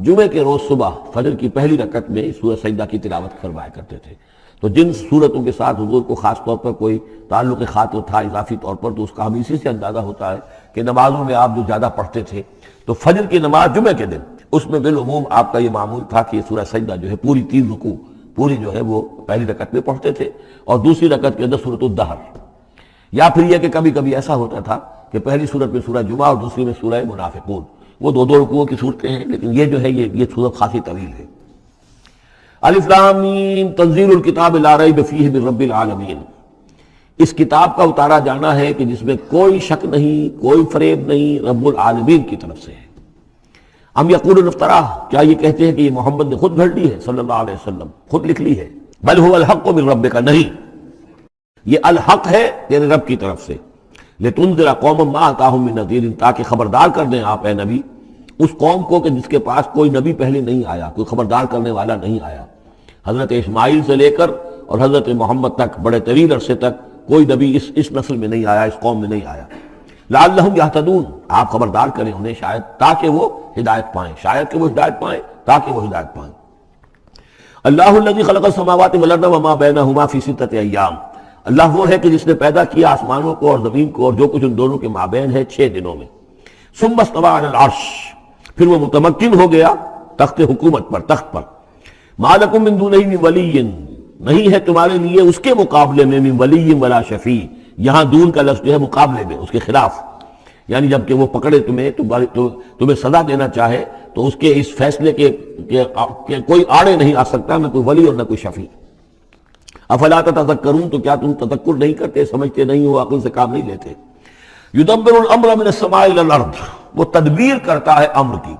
جمعے کے روز صبح فجر کی پہلی رکعت میں سورہ سجدہ کی تلاوت فرمایا کرتے تھے۔ تو جن صورتوں کے ساتھ حضور کو خاص طور پر کوئی تعلق خاطر تھا اضافی طور پر، تو اس کا ہم اسی سے اندازہ ہوتا ہے کہ نمازوں میں آپ جو زیادہ پڑھتے تھے، تو فجر کی نماز جمعے کے دن اس میں بالعموم آپ کا یہ معمول تھا کہ یہ سورہ سجدہ جو ہے پوری 3 رکوع پوری جو ہے وہ پہلی رکعت میں پڑھتے تھے، اور دوسری رکعت کے اندر سورۃ الدہر، یا پھر یہ کہ کبھی کبھی ایسا ہوتا تھا کہ پہلی سورت میں سورہ جمعہ اور دوسری میں سورہ منافقون، وہ 2 رکوعوں کی صورتیں ہیں، لیکن یہ جو ہے یہ سورت خاصی طویل ہے۔ الف لام میم تنزیل الکتاب لا ریب فیہ من رب العالمین، اس کتاب کا اتارا جانا ہے کہ جس میں کوئی شک نہیں، کوئی فریب نہیں، رب العالمین کی طرف سے ہے۔ ام یقولون افتراہ، کیا یہ کہتے ہیں کہ یہ محمد نے خود گھڑ لی ہے صلی اللہ علیہ وسلم، خود لکھ لی ہے؟ بل هو الحق من ربک، نہیں، یہ الحق ہے تیرے رب کی طرف سے۔ لتنذر قوما ما اتاہم من نذیر، تاکہ خبردار کر دیں آپ اے نبی اس قوم کو کہ جس کے پاس کوئی نبی پہلے نہیں آیا، کوئی خبردار کرنے والا نہیں آیا۔ حضرت اسماعیل سے لے کر اور حضرت محمد تک بڑے طویل عرصے تک کوئی نبی اس نسل میں نہیں آیا، اس قوم میں نہیں آیا۔ لعلہم یہتدون، آپ خبردار کریں انہیں شاید تاکہ وہ ہدایت پائیں، شاید کہ وہ ہدایت پائیں تاکہ وہ ہدایت پائیں۔ اللہ الذی خلق السماوات والارض وما بینہما فی 6 ایام، اللہ وہ ہے کہ جس نے پیدا کیا آسمانوں کو اور زمین کو اور جو کچھ ان دونوں کے مابین ہے 6 دنوں میں۔ ثم استوى علی العرش، پھر وہ متمکن ہو گیا تخت حکومت پر، تخت پر۔ ما لکم من دونہ من ولی، نہیں ہے تمہارے لیے اس کے مقابلے میں من ولی ولا شفیع، یہاں دون کا لفظ جو ہے مقابلے میں، اس کے خلاف، یعنی جب کہ وہ پکڑے تمہیں سزا دینا چاہے تو اس کے اس فیصلے کے کوئی آڑے نہیں آ سکتا، نہ کوئی ولی اور نہ کوئی شفیع۔ افلا تتذکرون، تو کیا تم تذکر نہیں کرتے، سمجھتے نہیں ہو، عقل سے کام نہیں لیتے؟ یدبر الامر من السماء الى الارض، وہ تدبیر کرتا ہے امر کی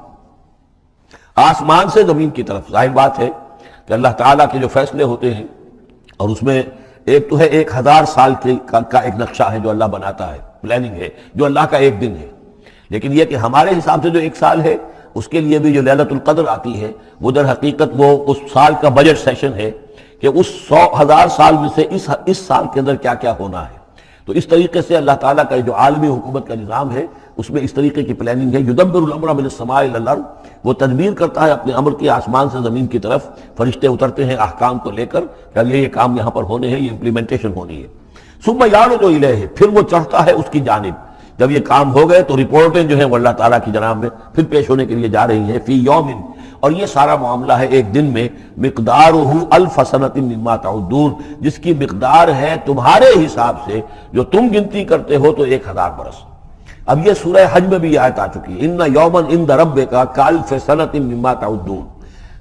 آسمان سے زمین کی طرف۔ ظاہر بات ہے کہ اللہ تعالیٰ کے جو فیصلے ہوتے ہیں، اور اس میں ایک تو ہے 1000 سال کا ایک نقشہ ہے جو اللہ بناتا ہے، پلاننگ ہے، جو اللہ کا ایک دن ہے، لیکن یہ کہ ہمارے حساب سے جو 1 سال ہے اس کے لیے بھی جو لیلۃ القدر آتی ہے وہ در حقیقت وہ اس سال کا بجٹ سیشن ہے کہ اس 100,000 سال میں سے اس سال کے اندر کیا کیا ہونا ہے۔ تو اس طریقے سے اللہ تعالیٰ کا جو عالمی حکومت کا نظام ہے اس میں اس طریقے کی پلاننگ ہے۔ یدبر الامر من السماء الى الارض، وہ تدبیر کرتا ہے اپنے امر کی آسمان سے زمین کی طرف، فرشتے اترتے ہیں احکام کو لے کر کہ یہ کام یہاں پر ہونے ہیں، یہ امپلیمنٹیشن ہونی ہے۔ ثم یعرج الیہ، پھر وہ چڑھتا ہے اس کی جانب، جب یہ کام ہو گئے تو رپورٹیں جو ہیں وہ اللہ تعالیٰ کی جناب میں پھر پیش ہونے کے لیے جا رہی ہیں۔ فی یوم، اور یہ سارا معاملہ ہے ایک دن میں، مقدارہ 1000 سنۃ مما تعدون، جس کی مقدار ہے تمہارے حساب سے جو تم گنتی کرتے ہو تو 1000 برس۔ اب یہ سورہ حج میں بھی یہ آیت آ چکی ہے، ان یوما عند ربک کالف سنۃ مما تعدون،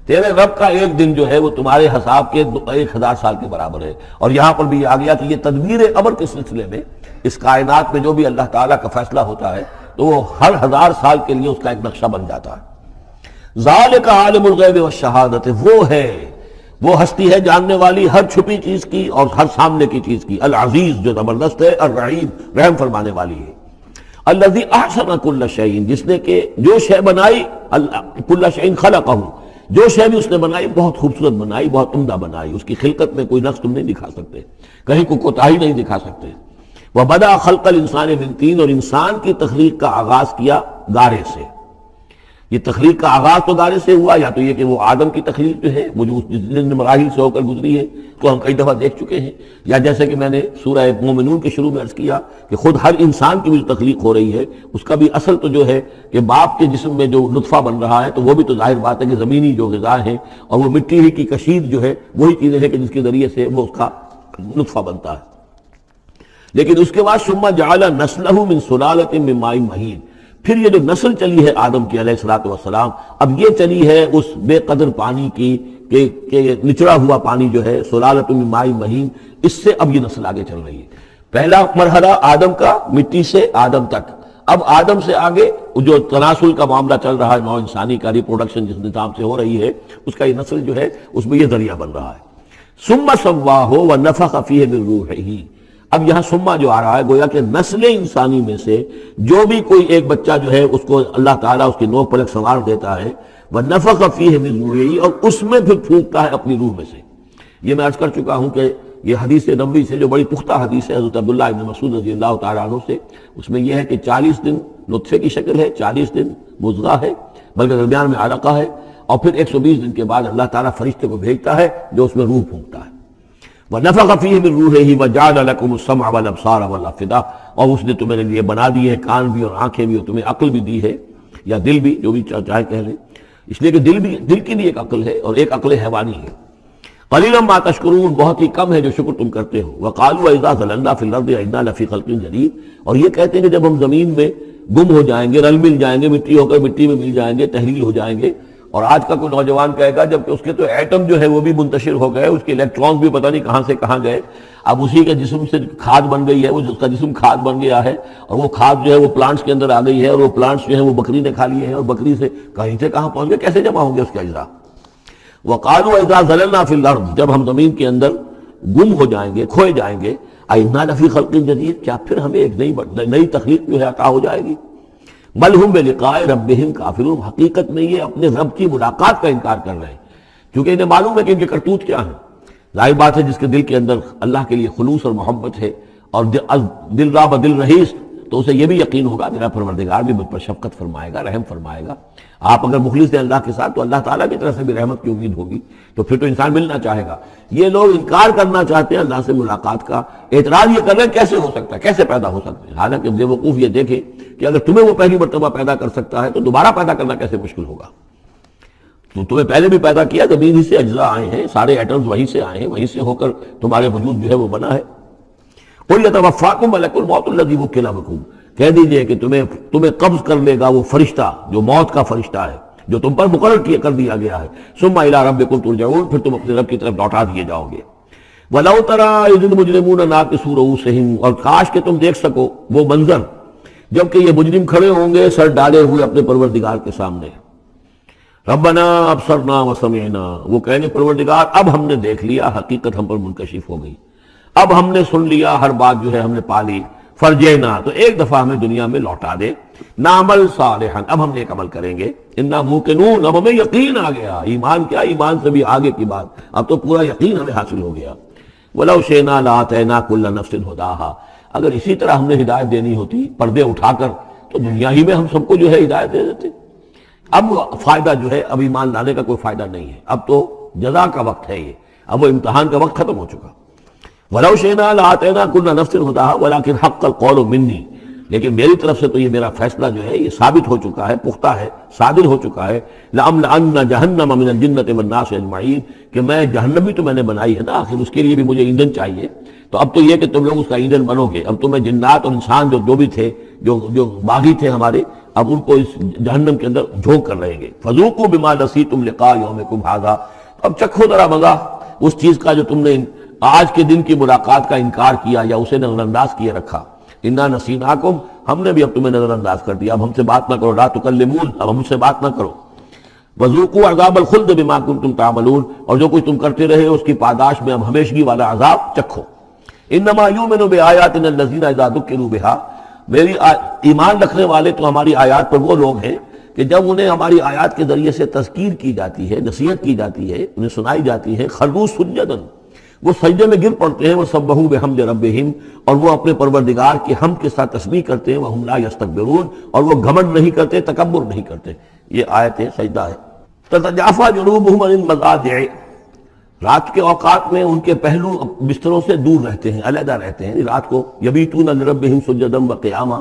تیرے رب کا ایک دن جو ہے وہ تمہارے حساب کے 1000 سال کے برابر ہے۔ اور یہاں پر بھی یہ آ گیا کہ یہ تدبیر امر کے سلسلے میں اس کائنات میں جو بھی اللہ تعالیٰ کا فیصلہ ہوتا ہے تو وہ ہر 1000 سال کے لیے اس کا ایک نقشہ بن جاتا ہے۔ ذالک عالم الغیب والشہادۃ، وہ ہے، وہ ہستی ہے جاننے والی ہر چھپی چیز کی اور ہر سامنے کی چیز کی، العزیز جو زبردست ہے، الرحیم رحم فرمانے والی ہے۔ الذی احسن کل شیء، جس نے کہ جو شے بنائی، کل شیء خلقہ، جو شے بھی اس نے بنائی بہت خوبصورت بنائی، بہت عمدہ بنائی، اس کی خلقت میں کوئی نقص تم نہیں دکھا سکتے، کہیں کوئی کوتاہی نہیں دکھا سکتے۔ وبدأ خلق الانسان من طین، اور انسان کی تخلیق کا آغاز کیا گارے سے۔ یہ تخلیق کا آغاز تو گارے سے ہوا، یا تو یہ کہ وہ آدم کی تخلیق جو ہے وہ جو جن مراحل سے ہو کر گزری ہے تو ہم کئی دفعہ دیکھ چکے ہیں، یا جیسے کہ میں نے سورہ مومنون کے شروع میں عرض کیا کہ خود ہر انسان کی بھی تخلیق ہو رہی ہے، اس کا بھی اصل تو جو ہے کہ باپ کے جسم میں جو نطفہ بن رہا ہے تو وہ بھی تو ظاہر بات ہے کہ زمینی جو غذا ہے اور وہ مٹی ہی کی کشید جو ہے وہی چیزیں ہیں کہ جس کے ذریعے سے وہ اس کا نطفہ بنتا ہے۔ لیکن اس کے بعد ثم جعل نسلہ من سلالۃ من ماء مہین، پھر یہ جو نسل چلی ہے آدم کی علیہ الصلوۃ والسلام، اب یہ چلی ہے اس بے قدر پانی کی کہ نچڑا ہوا پانی جو ہے سلالۃ من ماء مہین، اس سے اب یہ نسل آگے چل رہی ہے۔ پہلا مرحلہ آدم کا، مٹی سے آدم تک، اب آدم سے آگے جو تناسل کا معاملہ چل رہا ہے، نوع انسانی کا ریپروڈکشن جس نظام سے ہو رہی ہے اس کا یہ نسل جو ہے اس میں یہ ذریعہ بن رہا ہے۔ ثم سواہ ونفخ فیہ من روحہ، اب یہاں سما جو آ رہا ہے گویا کہ نسل انسانی میں سے جو بھی کوئی ایک بچہ جو ہے اس کو اللہ تعالیٰ اس کی نوک پر ایک سنوار دیتا ہے، وَنَفَخَ فِيهِ مِن رُوحِهِ، اور اس میں پھر پھونکتا ہے اپنی روح میں سے۔ یہ میں عرض کر چکا ہوں کہ یہ حدیث نبوی سے جو بڑی پختہ حدیث ہے حضرت عبداللہ ابن مسعود رضی اللہ تعالیٰ عنہ سے، اس میں یہ ہے کہ 40 دن نطفے کی شکل ہے، 40 دن مضغہ ہے، بلکہ درمیان میں علقہ ہے، اور پھر 120 دن کے بعد اللہ تعالیٰ فرشتے کو بھیجتا ہے جو اس میں روح پھونکتا ہے. وَنَفَخَ فِيهِ مِن رُوحِهِ وَجَعَلَ لَكُمُ السَّمْعَ وَالْأَبْصَارَ وَالْأَفْئِدَةَ، اور اس نے تمہارے لیے بنا دی ہے کان بھی اور آنکھیں بھی، اور تمہیں عقل بھی دی ہے یا دل بھی، جو بھی چاہے کہہ لیں، اس لیے کہ دل کی بھی ایک عقل ہے اور ایک عقل حیوانی ہے. قَلِيلًا مَا تَشْكُرُونَ، بہت ہی کم ہے جو شکر تم کرتے ہو. وَقَالُوا وَإِذَا ضَلَلْنَا فِي الْأَرْضِ أَإِنَّا لَفِي خَلْقٍ جَدِيدٍ، اور یہ کہتے ہیں کہ جب ہم زمین میں گم ہو جائیں گے، رل مل جائیں گے، مٹی ہو کر مٹی میں مل جائیں گے، تحلیل ہو جائیں گے. اور آج کا کوئی نوجوان کہے گا جب کہ اس کے تو ایٹم جو ہے وہ بھی منتشر ہو گئے، اس کے الیکٹرانز بھی پتہ نہیں کہاں سے کہاں گئے، اب اسی کے جسم سے کھاد بن گئی ہے، وہ جس کا جسم کھاد بن گیا ہے، اور وہ کھاد جو ہے وہ پلانٹس کے اندر آ گئی ہے، اور وہ پلانٹس جو ہیں وہ بکری نے کھا لیے ہیں، اور بکری سے کہیں سے کہاں پہنچ گئے، کیسے جمع ہوں گے اس کے اجزاء. وَقَالُوا وَإِذَا ضَلَلْنَا فِي الْأَرْضِ، جب ہم زمین کے اندر گم ہو جائیں گے، کھوئے جائیں گے، أَإِنَّا لَفِي خَلْقٍ جَدِيدٍ، کیا پھر ہمیں ایک نئی تخلیق جو ہے عطا ہو جائے گی. بل ہم بلقاء ربہم کافرون، حقیقت میں یہ اپنے رب کی ملاقات کا انکار کر رہے ہیں، کیونکہ انہیں معلوم ہے کہ ان کے کرتوت کیا ہیں. ظاہر بات ہے جس کے دل کے اندر اللہ کے لیے خلوص اور محبت ہے اور دل را بدل رہیس، تو اسے یہ بھی یقین ہوگا میرا پروردگار بھی مجھ پر شفقت فرمائے گا، رحم فرمائے گا. آپ اگر مخلص ہیں اللہ کے ساتھ تو اللہ تعالیٰ کی طرف سے بھی رحمت کی امید ہوگی، تو پھر تو انسان ملنا چاہے گا. یہ لوگ انکار کرنا چاہتے ہیں اللہ سے ملاقات کا، اعتراض یہ کر رہے ہیں کیسے ہو سکتا ہے، کیسے پیدا ہو سکتے ہیں. حالانکہ بے وقوف یہ دیکھیں کہ اگر تمہیں وہ پہلی مرتبہ پیدا کر سکتا ہے تو دوبارہ پیدا کرنا کیسے مشکل ہوگا. تو تمہیں پہلے بھی پیدا کیا، زمین ہی سے اجزاء آئے ہیں، سارے ایٹمز وہیں سے آئے ہیں، وہیں سے ہو کر تمہارے وجود جو ہے وہ بنا ہے. قُلْ يَتَوَفَّاكُم مَلَكُ الْمَوْتِ الَّذِي وُكِّلَ بِكُم، کہہ دیجئے کہ تمہیں قبض کر لے گا وہ فرشتہ جو موت کا فرشتہ ہے، جو تم پر مقرر کر دیا گیا ہے. ثُمَّ إِلَىٰ رَبِّكُمْ تُرْجَعُونَ، پھر تم اپنے رب کی طرف لوٹا دیے جاؤ گے. وَلَوْ تَرَىٰ إِذِ الْمُجْرِمُونَ نَاكِسُو رُءُوسِهِمْ، اور کاش کہ تم دیکھ سکو وہ منظر جبکہ یہ مجرم کھڑے ہوں گے سر ڈالے ہوئے اپنے پروردگار کے سامنے. ربنا ابصرنا وسمعنا، وہ کہنے پروردگار اب ہم نے دیکھ لیا، حقیقت ہم پر منکشف ہو گئی، اب ہم نے سن لیا، ہر بات جو ہے ہم نے پا لی. فرجینا، تو ایک دفعہ ہمیں دنیا میں لوٹا دے. نعمل صالحا، اب ہم نیک عمل کریں گے. انا موقنون، اب ہمیں یقین آ گیا. ایمان کیا، ایمان سے بھی آگے کی بات، اب تو پورا یقین ہمیں حاصل ہو گیا. ولو شئنا لآتینا کل نفس ہداہا، اگر اسی طرح ہم نے ہدایت دینی ہوتی پردے اٹھا کر تو دنیا ہی میں ہم سب کو جو ہے ہدایت دے دیتے. اب فائدہ جو ہے اب ایمان لانے کا کوئی فائدہ نہیں ہے، اب تو جزا کا وقت ہے، یہ اب وہ امتحان کا وقت ختم ہو چکا. وَلَوْ شِئْنَا لَآتَيْنَا كُلَّ نَفْسٍ هُدَاهَا وَلَكِنْ حَقَّ الْقَوْلُ مِنِّي، لیکن میری طرف سے تو یہ میرا فیصلہ جو ہے یہ ثابت ہو چکا ہے، پختہ ہے، صادر ہو چکا ہے. لَأَمْلَأَنَّ جَهَنَّمَ مِنَ الْجِنَّةِ وَالنَّاسِ أَجْمَعِينَ، کہ میں جہنم بھی تو میں نے بنائی ہے نا، آخر اس کے لیے بھی مجھے ایندھن چاہیے. تو اب تو یہ کہ تم لوگ اس کا ایندھن بنو گے. اب تمہیں جنات اور انسان جو بھی تھے، جو باغی تھے ہمارے، اب ان کو اس جہنم کے اندر جھونک کر رہیں گے. فَذُوقُوا بِمَا نَسِيتُمْ لِقَاءَ يَوْمِكُمْ هَٰذَا، اب چکھو ذرا مزہ اس چیز کا جو تم نے آج کے دن کی ملاقات کا انکار کیا یا اسے نظر انداز کیے رکھا. انا نسیناکم، ہم نے بھی اب تمہیں نظر انداز کر دیا، اب ہم سے بات نہ کرو. لا تکلمون، اب ہم سے بات نہ کرو. وذوقوا عذاب الخلد بما کنتم تعملون، اور جو کچھ تم کرتے رہے اس کی پاداش میں اب ہمیشگی والا عذاب چکھو. انما یؤمن بآیاتنا الذین اذا ذکروا بها، میری ایمان رکھنے والے تو ہماری آیات پر وہ لوگ ہیں کہ جب انہیں ہماری آیات کے ذریعے سے تذکیر کی جاتی ہے، نصیحت کی جاتی ہے، انہیں سنائی جاتی ہے، خروا سجدا، وہ سجدے میں گر پڑتے ہیں. وہ سبحوا بحمد ربہم، اور وہ اپنے پروردگار کی حمد کے ساتھ تسبیح کرتے ہیں. وہم لا یستکبرون، اور وہ گھمنڈ نہیں کرتے، تکبر نہیں کرتے. یہ آیت سجدہ ہے. تتجافی جنوبہم عن المضاجع، رات کے اوقات میں ان کے پہلو بستروں سے دور رہتے ہیں، علیحدہ رہتے ہیں رات کو. یبیتون لربہم سجدا وقیاما،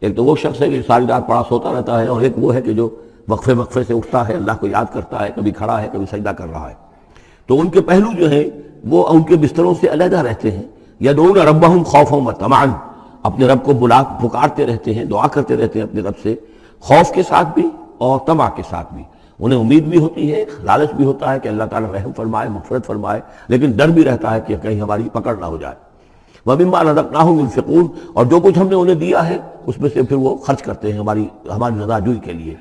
ایک تو وہ شخص ہے کہ ساری رات پڑا سوتا رہتا ہے، اور ایک وہ ہے کہ جو وقفے سے اٹھتا ہے، اللہ کو یاد کرتا ہے، کبھی کھڑا ہے کبھی سجدہ کر رہا ہے. تو ان کے پہلو جو ہیں وہ ان کے بستروں سے علیحدہ رہتے ہیں. یدعون ربہم خوفا وطمعا، اپنے رب کو پکارتے رہتے ہیں، دعا کرتے رہتے ہیں اپنے رب سے، خوف کے ساتھ بھی اور طمع کے ساتھ بھی. انہیں امید بھی ہوتی ہے، لالچ بھی ہوتا ہے کہ اللہ تعالیٰ رحم فرمائے، مغفرت فرمائے، لیکن ڈر بھی رہتا ہے کہ کہیں ہماری پکڑ نہ ہو جائے. وَمِمَّا رَزَقْنَاهُمْ يُنْفِقُونَ، اور جو کچھ ہم نے انہیں دیا ہے اس میں سے پھر وہ خرچ کرتے ہیں ہماری رضا جوئی کے لیے.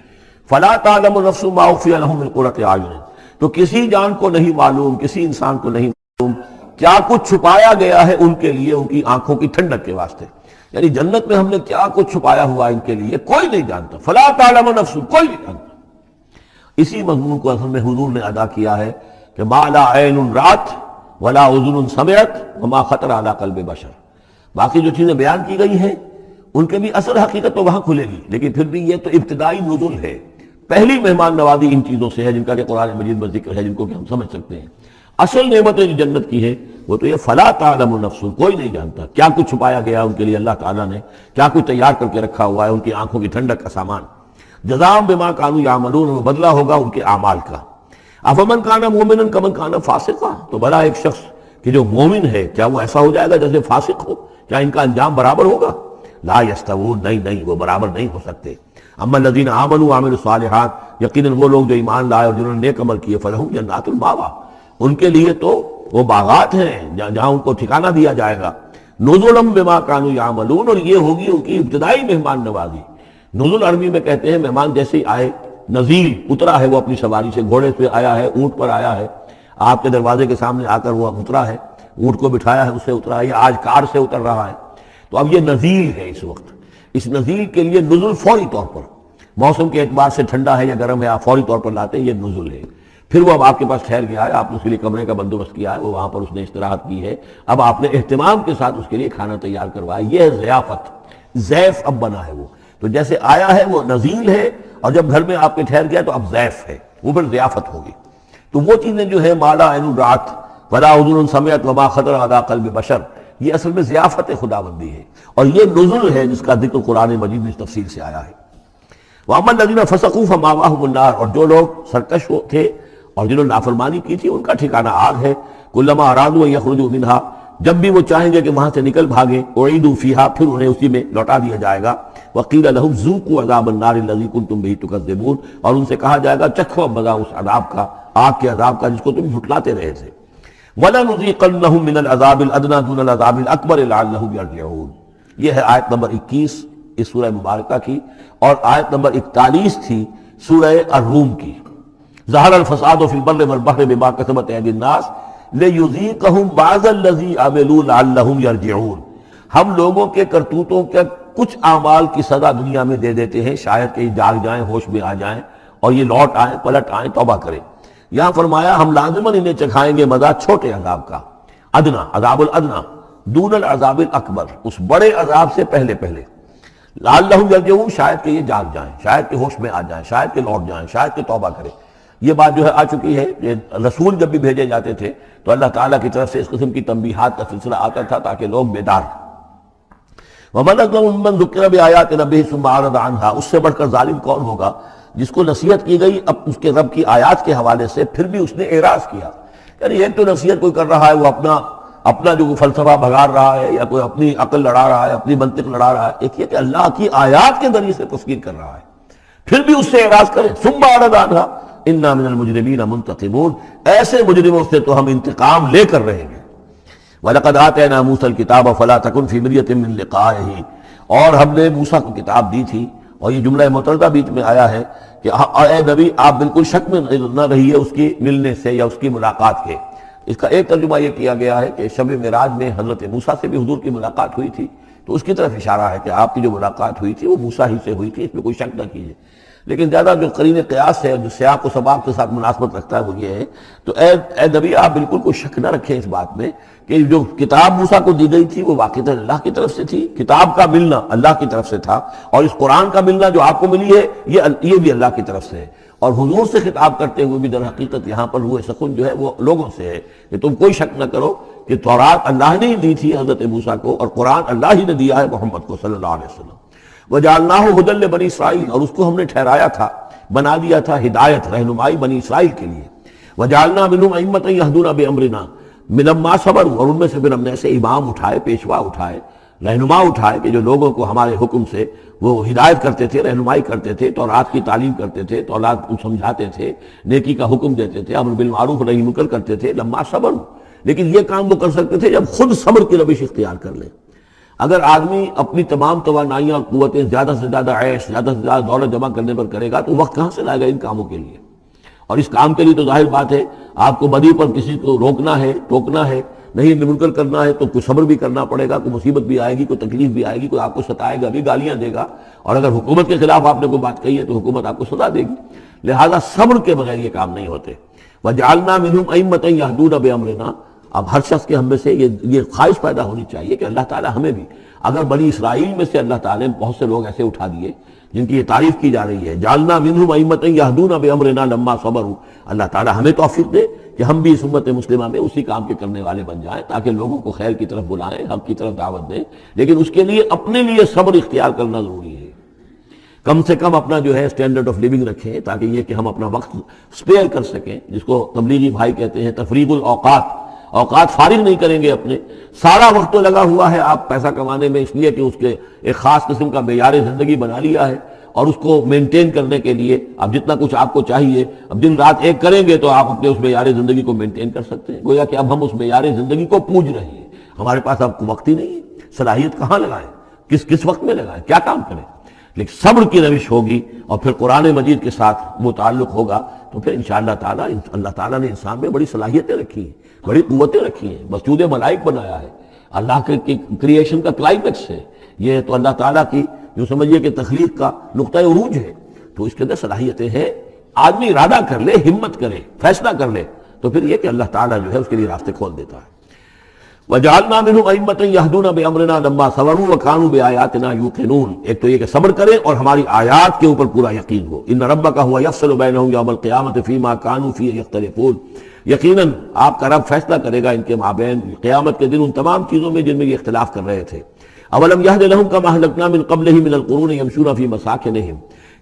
فَلَا تَعْلَمُ نَفْسٌ مَا أُخْفِيَ لَهُم مِّن قُرَّةِ أَعْيُنٍ، تو کسی جان کو نہیں معلوم، کسی انسان کو نہیں معلوم کیا کچھ چھپایا گیا ہے ان کے لیے، ان کی آنکھوں کی ٹھنڈک کے واسطے. یعنی جنت میں ہم نے کیا کچھ چھپایا ہوا ان کے لیے کوئی نہیں جانتا. فَلَا تَعْلَمُ نَفْسٌ، کوئی نہیں جانتا. اسی مضمون کو اصل میں حضور نے ادا کیا ہے کہ ما لا عین رات ولا اذن سمعت وما خطر علی قلب بشر. باقی جو چیزیں بیان کی گئی ہیں ان کے بھی اثر حقیقت تو وہاں کھلے گی، لیکن پھر بھی یہ تو ابتدائی نزول ہے، پہلی مہمان نوازی ان چیزوں سے ہے جن کا کہ قرآن مجید میں ذکر ہے، جن کو کہ ہم سمجھ سکتے ہیں۔ اصل نعمتیں جو جنت کی ہے وہ تو یہ فلا تعلم نفس، کوئی نہیں جانتا کیا کچھ چھپایا گیا ان کے لیے اللہ تعالیٰ نے، کیا کچھ تیار کر کے رکھا ہوا ہے ان کی آنکھوں کی ٹھنڈک کا سامان۔ جزاء بما کانوا یعملون، وہ بدلہ ہوگا ان کے اعمال کا۔ افمن کان مومنا کمن کان فاسقا، تو بھلا ایک شخص کہ جو مومن ہے کیا وہ ایسا ہو جائے گا جیسے فاسق ہو؟ کیا ان کا انجام برابر ہوگا؟ لا یستوون، نہیں وہ برابر نہیں ہو سکتے۔ اما الذین آمنوا وعملوا الصالحات، یقیناً وہ لوگ جو ایمان لائے اور جنہوں نے نیک عمل کیے، فلہم جنات المأویٰ، ان کے لیے تو وہ باغات ہیں جہاں ان کو ٹھکانہ دیا جائے گا۔ نزلا بما کانوا یعملون، اور یہ ہوگی ان کی ابتدائی مہمان نوازی۔ نزل عربی میں کہتے ہیں مہمان جیسے ہی آئے، نزیل اترا ہے وہ اپنی سواری سے، گھوڑے پہ آیا ہے، اونٹ پر آیا ہے، آپ کے دروازے کے سامنے آ کر وہ اترا ہے، اونٹ کو بٹھایا ہے، اس سے اترا ہے، یا آج کار سے اتر رہا ہے، تو اب یہ نزیل ہے۔ اس وقت اس نزیل کے لیے نزل فوری طور پر، موسم کے اعتبار سے ٹھنڈا ہے یا گرم ہے، آپ فوری طور پر لاتے ہیں، یہ نزل ہے۔ پھر وہ اب آپ کے پاس ٹھہر گیا ہے، آپ نے اس کے لیے کمرے کا بندوبست کیا ہے، وہ وہاں پر اس نے استراحت کی ہے، اب آپ نے اہتمام کے ساتھ اس کے لیے کھانا تیار کروایا، یہ ہے ضیافت۔ ضیف اب بنا ہے وہ، تو جیسے آیا ہے وہ نزیل ہے، اور جب گھر میں آپ کے ٹھہر گیا تو اب ضیف ہے، وہ پھر ضیافت ہوگی۔ تو وہ چیزیں جو ہے مالا عین رات ولا اذن سمعت وما خطر علی قلب بشر، یہ اصل میں ضیافت خداوندی ہے، اور یہ نزل ہے جس کا ذکر قرآن مجید میں اس تفصیل سے آیا ہے۔ وَأَمَّا الَّذِينَ فَسَقُوا فَمَأْوَاهُمُ النَّارُ، اور جو لوگ سرکش تھے اور جنہوں نے نافرمانی کی تھی ان کا ٹھکانہ آگ ہے۔ كُلَّمَا أَرَادُوا أَن يَخْرُجُوا مِنْهَا، جب بھی وہ چاہیں گے کہ وہاں سے نکل بھاگیں، أُعِيدُوا فِيهَا، پھر انہیں اسی میں لوٹا دیا جائے گا۔ وَقِيلَ لَهُمْ ذُوقُوا عَذَابَ النَّارِ الَّذِي كُنتُمْ بِهِ تُكَذِّبُونَ، اور ان سے کہا جائے گا چکھو مزہ اس عذاب کا، آگ کے عذاب کا جس کو تم جھٹلاتے رہے تھے۔ وَلَنُذِيقَنَّهُم مِّنَ الْعَذَابِ الْأَدْنَىٰ دُونَ الْعَذَابِ الْأَكْبَرِ لَعَلَّهُمْ يَرْجِعُونَ۔ یہ ہے آیت نمبر 21 اس سورہ مبارکہ کی، اور آیت نمبر 41 تھی سورہ الروم کی۔ ظہر الفساد فی البر والبحر بما کسبت ایدی الناس لیذیقہم بعض الذی عملوا لعلہم یرجعون، ہم لوگوں کے کرتوتوں کے کچھ اعمال کی سزا دنیا میں دے دیتے ہیں، شاید کہ یہ جاگ جائیں، ہوش میں آ جائیں اور یہ لوٹ آئیں، پلٹ آئیں، توبہ کریں۔ یہاں فرمایا ہم لازماً انہیں چکھائیں گے مزہ چھوٹے عذاب کا، ادنا، عذاب الادنا، دون العذاب الاکبر، اس بڑے عذاب سے پہلے لعلہم یرجعون، شاید کہ یہ جاگ جائیں، شاید کہ ہوش میں آ جائیں، شاید کہ لوٹ جائیں، شاید کہ توبہ کریں۔ یہ بات جو ہے آ چکی ہے کہ رسول جب بھی بھیجے جاتے تھے تو اللہ تعالیٰ کی طرف سے اس قسم کی تنبیہات کا سلسلہ آتا تھا تاکہ لوگ بیدار ہوں۔ وَمَنْ أَظْلَمُ مِمَّنْ ذُكِّرَ بِآيَاتِ رَبِّهِ ثُمَّ أَعْرَضَ عَنْهَا، اس سے بڑھ کر ظالم کون ہوگا جس کو نصیحت کی گئی اب اس کے رب کی آیات کے حوالے سے پھر بھی اس نے اعراض کیا۔ یعنی ایک تو نصیحت کوئی کر رہا ہے، وہ اپنا جو فلسفہ بھگار رہا ہے، یا کوئی اپنی عقل لڑا رہا ہے، اپنی منطق لڑا رہا ہے، ایک یہ کہ اللہ کی آیات کے ذریعے سے تذکیر کر رہا ہے، پھر بھی اس سے اعراض کرے۔ ثُمَّ أَعْرَضَ عَنْهَا اِنَّا مِنَ الْمُجْرِمِينَ مُنْتَقِمُونَ، ایسے مجرموں سے تو ہم انتقام لے کر رہیں گے۔ وَلَقَدْ آتَيْنَا مُوسَى الْكِتَابَ فَلَا تَكُنْ فِي مِرْيَةٍ مِّن لِقَائِهِ، اور ہم نے موسیٰ کو کتاب دی تھی، اور یہ جملہ متردہ بیچ میں آیا ہے کہ اے نبی آپ بالکل شک میں نہ رہیے اس کی ملنے سے یا اس کی ملاقات کے۔ اس کا ایک ترجمہ یہ کیا گیا ہے کہ شب معراج میں حضرت موسیٰ سے بھی حضور کی ملاقات ہوئی تھی، تو اس کی طرف اشارہ ہے کہ آپ کی جو ملاقات ہوئی تھی وہ موسیٰ ہی سے ہوئی تھی، اس میں کوئی شک نہ کیجیے۔ لیکن زیادہ جو قرین قیاس ہے، جو سیاق و سباق کے ساتھ مناسبت رکھتا ہے وہ یہ ہے، تو اے نبی آپ بالکل کوئی شک نہ رکھیں اس بات میں کہ جو کتاب موسیٰ کو دی گئی تھی وہ واقعتاً اللہ کی طرف سے تھی، کتاب کا ملنا اللہ کی طرف سے تھا، اور اس قرآن کا ملنا جو آپ کو ملی ہے یہ بھی اللہ کی طرف سے ہے۔ اور حضور سے خطاب کرتے ہوئے بھی در حقیقت یہاں پر روح سکون جو ہے وہ لوگوں سے ہے کہ تم کوئی شک نہ کرو کہ تورات اللہ نے ہی دی تھی حضرت موسیٰ کو، اور قرآن اللہ ہی نے دیا ہے محمد کو صلی اللہ علیہ وسلم۔ وَجَعَلْنَاهُ هُدًى لِبَنِي إِسْرَائِيلَ، اور اس کو ہم نے ٹھہرایا تھا، بنا دیا تھا ہدایت، رہنمائی بنی اسرائیل کے لیے۔ وَجَعَلْنَا مِنْهُمْ أَئِمَّةً يَهْدُونَ بِأَمْرِنَا لَمَّا صَبَرُوا، اور ان میں سے پھر ہم نے ایسے امام اٹھائے، پیشوا اٹھائے، رہنما اٹھائے کہ جو لوگوں کو ہمارے حکم سے وہ ہدایت کرتے تھے، رہنمائی کرتے تھے، تورات کی تعلیم کرتے تھے، تورات کو سمجھاتے تھے، نیکی کا حکم دیتے تھے، امر بالمعروف نہی منکر کرتے تھے، لما صبروا، لیکن یہ کام وہ کر سکتے تھے جب خود صبر کی روش اختیار کر لیں۔ اگر آدمی اپنی تمام توانائیاں اور قوتیں زیادہ سے زیادہ عیش، زیادہ سے زیادہ دولت جمع کرنے پر کرے گا تو وقت کہاں سے لائے گا ان کاموں کے لیے؟ اور اس کام کے لیے تو ظاہر بات ہے آپ کو بدی پر کسی کو روکنا ہے، ٹوکنا ہے، نہیں منکر کرنا ہے تو کوئی صبر بھی کرنا پڑے گا، کوئی مصیبت بھی آئے گی، کوئی تکلیف بھی آئے گی، کوئی آپ کو ستائے گا بھی، گالیاں دے گا، اور اگر حکومت کے خلاف آپ نے کوئی بات کہی ہے تو حکومت آپ کو سزا دے گی۔ لہذا صبر کے بغیر یہ کام نہیں ہوتے۔ وَجَعَلْنَا مِنْهُمْ أَئِمَّةً يَهْدُونَ بِأَمْرِنَا، اب ہر شخص کے ہم میں سے یہ خواہش پیدا ہونی چاہیے کہ اللہ تعالیٰ ہمیں بھی، اگر بنی اسرائیل میں سے اللہ تعالیٰ نے بہت سے لوگ ایسے اٹھا دیے جن کی یہ تعریف کی جا رہی ہے، جعلنا منہم ائمۃ یہدون بامرنا لما صبروا، اللہ تعالیٰ ہمیں توفیق دے کہ ہم بھی اس امت مسلمہ میں اسی کام کے کرنے والے بن جائیں، تاکہ لوگوں کو خیر کی طرف بلائیں، حق کی طرف دعوت دیں، لیکن اس کے لیے اپنے لیے صبر اختیار کرنا ضروری ہے۔ کم سے کم اپنا جو ہے سٹینڈرڈ آف لیونگ رکھیں، تاکہ یہ کہ ہم اپنا وقت سپیئر کر سکیں، جس کو تبلیغی بھائی کہتے ہیں تفریغ الاوقات، اوقات فارغ نہیں کریں گے اپنے، سارا وقت تو لگا ہوا ہے آپ پیسہ کمانے میں، اس لیے کہ اس کے ایک خاص قسم کا معیار زندگی بنا لیا ہے، اور اس کو مینٹین کرنے کے لیے اب جتنا کچھ آپ کو چاہیے، اب دن رات ایک کریں گے تو آپ اپنے اس معیار زندگی کو مینٹین کر سکتے ہیں۔ گویا کہ اب ہم اس معیار زندگی کو پوج رہے ہیں، ہمارے پاس اب وقت ہی نہیں ہے، صلاحیت کہاں لگائیں، کس وقت میں لگائیں، کیا کام کریں۔ لیکن صبر کی روش ہوگی اور پھر قرآن مجید کے ساتھ وہ تعلق ہوگا تو پھر انشاءاللہ تعالیٰ اللہ تعالیٰ نے انسان میں بڑی صلاحیتیں رکھی ہیں، بڑی قوتیں رکھی ہیں، مسجود ملائک بنایا ہے، اللہ کے کریشن کا کلائمیکس ہے یہ، تو اللہ تعالیٰ کی جو سمجھیے کہ تخلیق کا نقطہ عروج ہے، تو اس کے اندر صلاحیتیں ہیں۔ آدمی ارادہ کر لے، ہمت کرے، فیصلہ کر لے تو پھر یہ کہ اللہ تعالیٰ جو ہے اس کے لیے راستے کھول دیتا ہے۔ وَجَعَلْنَا مِنْهُمْ أَئِمَّةً يَهْدُونَ بِأَمْرِنَا لَمَّا صَبَرُوا وَكَانُوا بِآيَاتِنَا يُوقِنُونَ، ایک تو یہ کہ صبر کرے اور ہماری آیات کے اوپر پورا یقین ہو۔ إِنَّ رَبَّكَ هُوَ يَفْصِلُ بَيْنَهُمْ يَوْمَ الْقِيَامَةِ فِيمَا كَانُوا فِيهِ يَخْتَلِفُونَ، یقیناً آپ کا رب فیصلہ کرے گا ان کے مابین قیامت کے دن ان تمام چیزوں میں جن میں یہ اختلاف کر رہے تھے۔ اولم یہد لہم کما اہلکنا من قبلہم من القرون یمشون فی مساکنہم،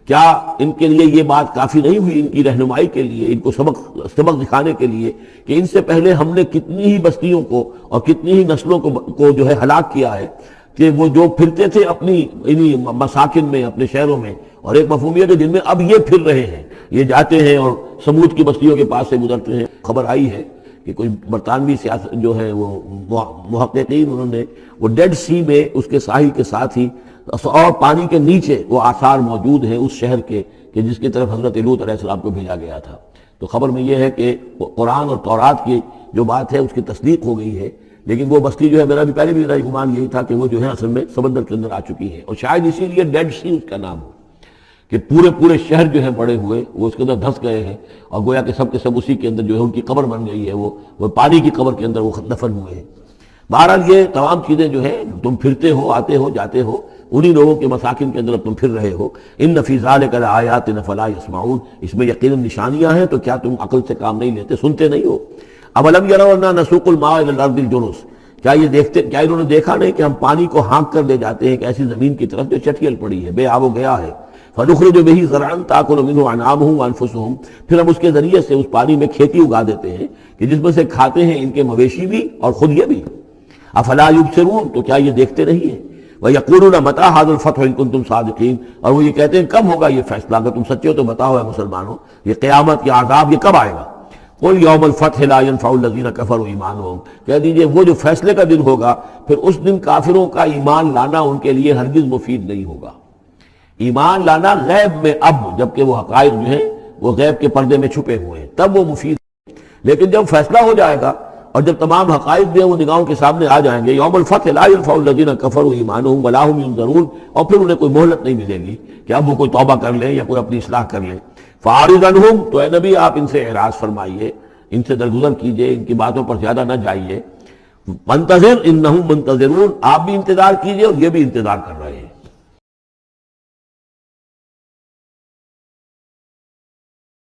کیا ان کے لیے یہ بات کافی نہیں ہوئی، ان کی رہنمائی کے لیے، ان کو سبق دکھانے کے لیے کہ ان سے پہلے ہم نے کتنی ہی بستیوں کو اور کتنی ہی نسلوں کو جو ہے ہلاک کیا ہے، کہ وہ جو پھرتے تھے اپنی انہی مساکن میں، اپنے شہروں میں، اور ایک مفہوم یہ کہ جن میں اب یہ پھر رہے ہیں، یہ جاتے ہیں اور سمود کی بستیوں کے پاس سے گزرتے ہیں۔ خبر آئی ہے کہ کوئی برطانوی سیاست جو ہے وہ محققین، انہوں نے وہ ڈیڈ سی میں اس کے ساحل کے ساتھ ہی اور پانی کے نیچے وہ آثار موجود ہیں اس شہر کے کہ جس کی طرف حضرت لوط علیہ السلام کو بھیجا گیا تھا۔ تو خبر میں یہ ہے کہ قرآن اور تورات کی جو بات ہے اس کی تصدیق ہو گئی ہے، لیکن وہ بستی جو ہے میرا بھی پہلے بھی میرا گمان یہی تھا کہ وہ جو ہے اصل میں سمندر کے اندر آ چکی ہے، اور شاید اسی لیے ڈیڈ سی اس کا نام ہو کہ پورے شہر جو ہے بڑے ہوئے وہ اس کے اندر دھس گئے ہیں، اور گویا کہ سب کے سب اسی کے اندر جو ہے ان کی قبر بن گئی ہے، وہ پانی کی قبر کے اندر وہ دفن ہوئے ہیں۔ بہرحال یہ تمام چیزیں جو ہے تم پھرتے ہو، آتے ہو، جاتے ہو، انہی لوگوں کے مساکن کے اندر تم پھر رہے ہو۔ ان فی ذلک لآیات فلا یسمعون، اس میں یقیناً نشانیاں ہیں، تو کیا تم عقل سے کام نہیں لیتے، سنتے نہیں ہو؟ اولم یروا انا نسوق الماء الى الارض الجرز، کیا انہوں نے دیکھا نہیں کہ ہم پانی کو ہانک کر لے جاتے ہیں ایک ایسی زمین کی طرف جو چٹیل پڑی ہے، بے آب و گیا ہے، فنخرج به زرعا تاكل منه انعامهم وانفسهم، پھر ہم اس کے ذریعے سے اس پانی میں کھیتی اگا دیتے ہیں کہ جس میں سے کھاتے ہیں ان کے مویشی بھی اور خود یہ بھی۔ افلا یبصرون، تو کیا یہ دیکھتے نہیں ہیں؟ وَيَقُولُونَ مَتَىٰ هَٰذَا الْفَتْحُ إِن كُنتُمْ صَادِقِينَ، اور وہ یہ کہتے ہیں کب ہوگا یہ فیصلہ، اگر تم سچے ہو تو بتاؤ اے مسلمانوں، یہ قیامت یا عذاب یہ کب آئے گا؟ قُلْ يَوْمَ الْفَتْحِ لَا يَنفَعُ الَّذِينَ كَفَرُوا إِيمَانُهُمْ، کہہ دیجئے وہ جو فیصلے کا دن ہوگا پھر اس دن کافروں کا ایمان لانا ان کے لیے ہرگز مفید نہیں ہوگا۔ ایمان لانا غیب میں اب، جبکہ وہ حقائق جو ہیں وہ غیب کے پردے میں چھپے ہوئے ہیں، تب وہ مفید، لیکن جب فیصلہ ہو جائے گا اور جب تمام حقائق جو ہیں وہ نگاہوں کے سامنے آ جائیں گے، یوم الفتح لا ينفع الذین کفروا ایمانہم ولا هم ينظرون، اور پھر انہیں کوئی مہلت نہیں ملے گی کہ اب وہ کوئی توبہ کر لیں یا کوئی اپنی اصلاح کر لیں۔ فاعرض عنہم، تو اے نبی آپ ان سے اعراض فرمائیے، ان سے درگزر کیجئے، ان کی باتوں پر زیادہ نہ جائیے۔ منتظر انہم منتظرون، آپ بھی انتظار کیجئے اور یہ بھی انتظار کر رہے ہیں۔